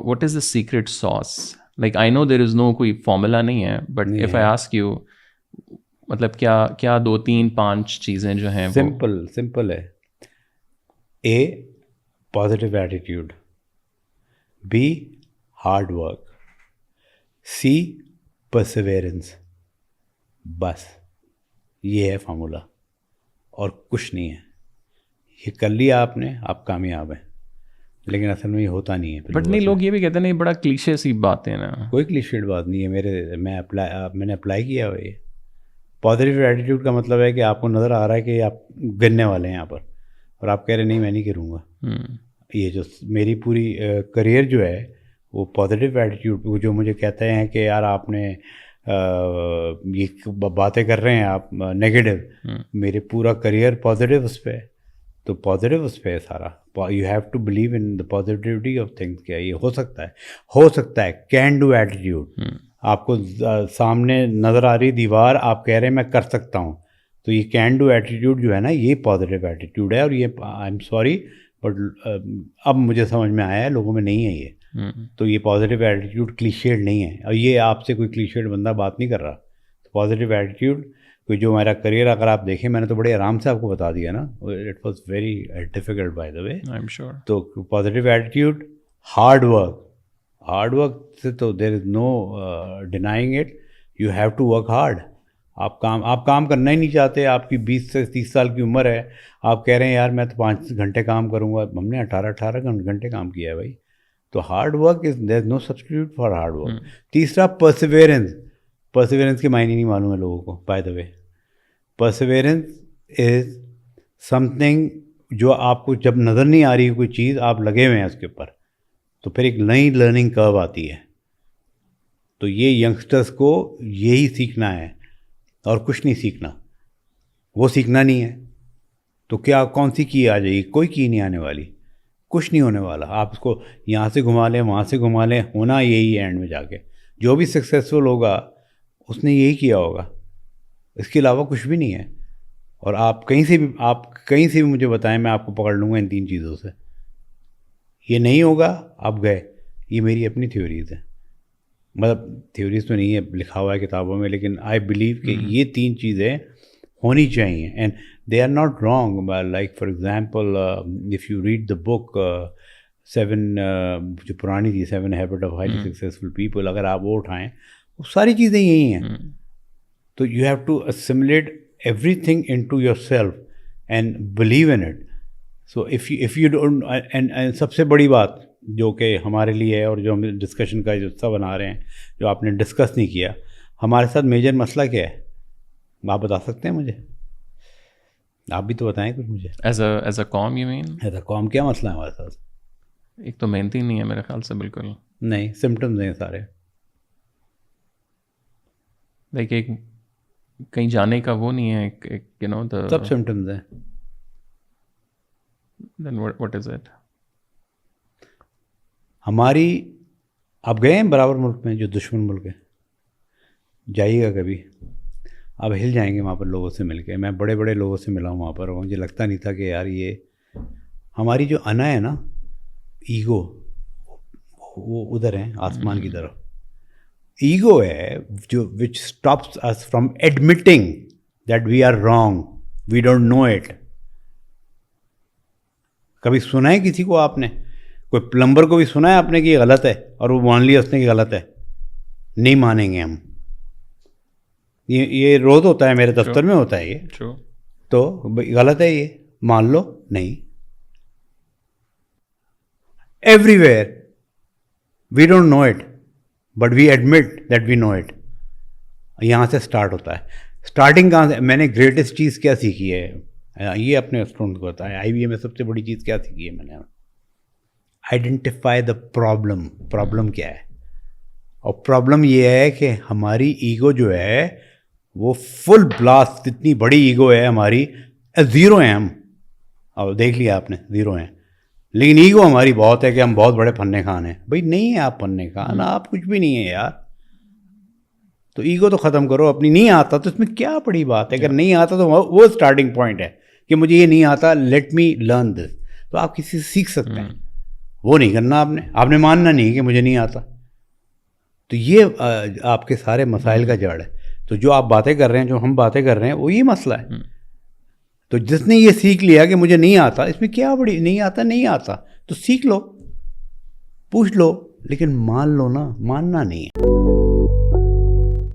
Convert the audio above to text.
what is the secret sauce? Like I know there is no कोई formula नहीं है, but if I ask you, मतलब क्या 2-3-5 चीज़ें जो हैं सिंपल है. A, positive attitude. B, hard work. C, perseverance. बस ये है फार्मूला और कुछ नहीं है. ये कर लिया आपने, आप कामयाब हैं. लेकिन असल में ये होता नहीं है. बट नहीं, लोग ये भी कहते हैं नहीं, बड़ा क्लीशे सी बात है ना. कोई क्लीशेड बात नहीं है. मैंने अप्लाई किया हुआ. ये पॉजिटिव एटीट्यूड का मतलब है कि आपको नज़र आ रहा है कि आप गिरने वाले हैं यहाँ पर, और आप कह रहे नहीं मैं नहीं गिरूँगा. ये जो मेरी पूरी करियर जो है वो पॉजिटिव एटीट्यूड जो मुझे कहते हैं कि यार आपने ये बातें कर रहे हैं आप नेगेटिव, मेरे पूरा करियर पॉजिटिव उस पर है. तो पॉजिटिव उस पर है सारा. You have to believe in the positivity of things. क्या ये हो सकता है कैन डू एटीट्यूड. आपको सामने नज़र आ रही दीवार, आप कह रहे हैं मैं कर सकता हूँ, तो ये कैन डू एटीट्यूड जो है ना, ये पॉजिटिव एटीट्यूड है. और ये आई एम सॉरी बट अब मुझे समझ में आया है लोगों में नहीं है ये. तो ये पॉजिटिव एटीट्यूड क्लीशेड नहीं है, और ये आपसे कोई क्लीशेड बंदा बात नहीं कर रहा. तो पॉजिटिव एटीट्यूड कोई जो मेरा करियर अगर आप देखें, मैंने तो बड़े आराम से आपको बता दिया ना. It was very difficult by the way, I am sure. तो पॉजिटिव एटीट्यूड, हार्ड वर्क से तो there is no denying it. You have to work hard. आप काम करना ही नहीं चाहते. आपकी 20 से 30 साल की उम्र है, आप कह रहे हैं यार मैं तो 5 घंटे काम करूँगा. हमने 18 घंटे काम किया है भाई. तो hard work is there is no substitute for hard work. तीसरा परसिवेरेंस के मायने नहीं मालूम है लोगों को. By the way, perseverance is something जो आपको जब नज़र नहीं आ रही कोई चीज़, आप लगे हुए हैं उसके ऊपर, तो फिर एक नई लर्निंग कर्व आती है. तो ये यंगस्टर्स को यही सीखना है और कुछ नहीं सीखना. वो सीखना नहीं है तो क्या कौन सी की आ जाएगी? कोई की नहीं आने वाली, कुछ नहीं होने वाला. आप उसको यहाँ से घुमा लें, वहाँ से घुमा लें, होना यही है एंड में जाके. जो भी सक्सेसफुल होगा उसने यही किया होगा, इसके अलावा कुछ भी नहीं है. और आप कहीं से भी मुझे बताएं, मैं आपको पकड़ लूँगा इन 3 चीज़ों से. ये नहीं होगा, आप गए. ये मेरी अपनी थ्योरीज़ है, मतलब थ्योरीज़ तो नहीं है, लिखा हुआ है किताबों में, लेकिन आई बिलीव कि ये 3 चीज़ें होनी चाहिए. And they are not wrong. Like for example if you read the book 7 जो पुरानी थी, 7 habit of highly successful people, अगर आप वो उठाएं, वो सारी चीज़ें यही हैं. तो you have to assimilate everything into yourself and believe in it. So if you don't, and सबसे बड़ी बात जो कि हमारे लिए है और जो हम डिस्कशन का जो हिस्सा बना रहे हैं, जो आपने डिस्कस नहीं किया, हमारे साथ मेजर मसला क्या है आप बता सकते हैं मुझे? आप भी तो बताएं कुछ मुझे. एज अ कॉम यू मीन? एज अ कॉम क्या मसला है हमारे साथ? एक तो मेहनती नहीं है मेरे ख्याल से. बिल्कुल नहीं, सिम्टम्स हैं सारे. लाइक एक कहीं जाने का वो नहीं है, एक यू नो द सब सिम्टम्स हैं. Then what is it? हमारी, आप गए हैं बराबर मुल्क में जो दुश्मन मुल्क है, जाइएगा कभी, आप हिल जाएंगे वहाँ पर लोगों से मिल के. मैं बड़े बड़े लोगों से मिला हूँ वहाँ पर, मुझे लगता नहीं था कि यार ये हमारी जो अना है ना, ईगो, वो उधर है आसमान की तरफ. ईगो है जो which stops us from admitting that we are wrong, we don't know it. कभी सुना है किसी को आपने, कोई प्लम्बर को भी सुना है आपने कि ये गलत है, और वो मान लिया उसने कि गलत है? नहीं मानेंगे हम. ये रोज़ होता है, मेरे दफ्तर में होता है ये. तो गलत है ये, मान लो. नहीं, everywhere we don't know it but we admit that we know it. यहाँ से स्टार्ट होता है. स्टार्टिंग कहाँ से? मैंने ग्रेटेस्ट चीज़ क्या सीखी है, ये अपने स्टूडेंट को बताया. IBA में सबसे बड़ी चीज़ क्या सीखी है मैंने? Identify the problem. प्रॉब्लम क्या है? और प्रॉब्लम ये है कि हमारी ईगो जो है वो फुल ब्लास्ट, इतनी बड़ी ईगो है हमारी, 0 हैं हम. अब देख लिया आपने, 0 हैं. लेकिन ईगो हमारी बहुत है कि हम बहुत बड़े फन्ने खान हैं. भाई नहीं है आप फन्ने खान, आप कुछ भी नहीं है यार. तो ईगो तो ख़त्म करो. अपनी नहीं आता तो इसमें क्या बड़ी बात है? अगर नहीं आता तो वो स्टार्टिंग पॉइंट है कि मुझे ये नहीं आता, लेट मी लर्न दिस. तो आप किसी से सीख सकते हैं. وہ نہیں کرنا آپ نے ماننا نہیں کہ مجھے نہیں آتا. تو یہ آپ کے سارے مسائل کا جڑ ہے. تو جو آپ باتیں کر رہے ہیں، جو ہم باتیں کر رہے ہیں، وہ یہ مسئلہ ہے. تو جس نے یہ سیکھ لیا کہ مجھے نہیں آتا، اس میں کیا بڑی نہیں آتا تو سیکھ لو، پوچھ لو، لیکن مان لو نا، ماننا نہیں ہے.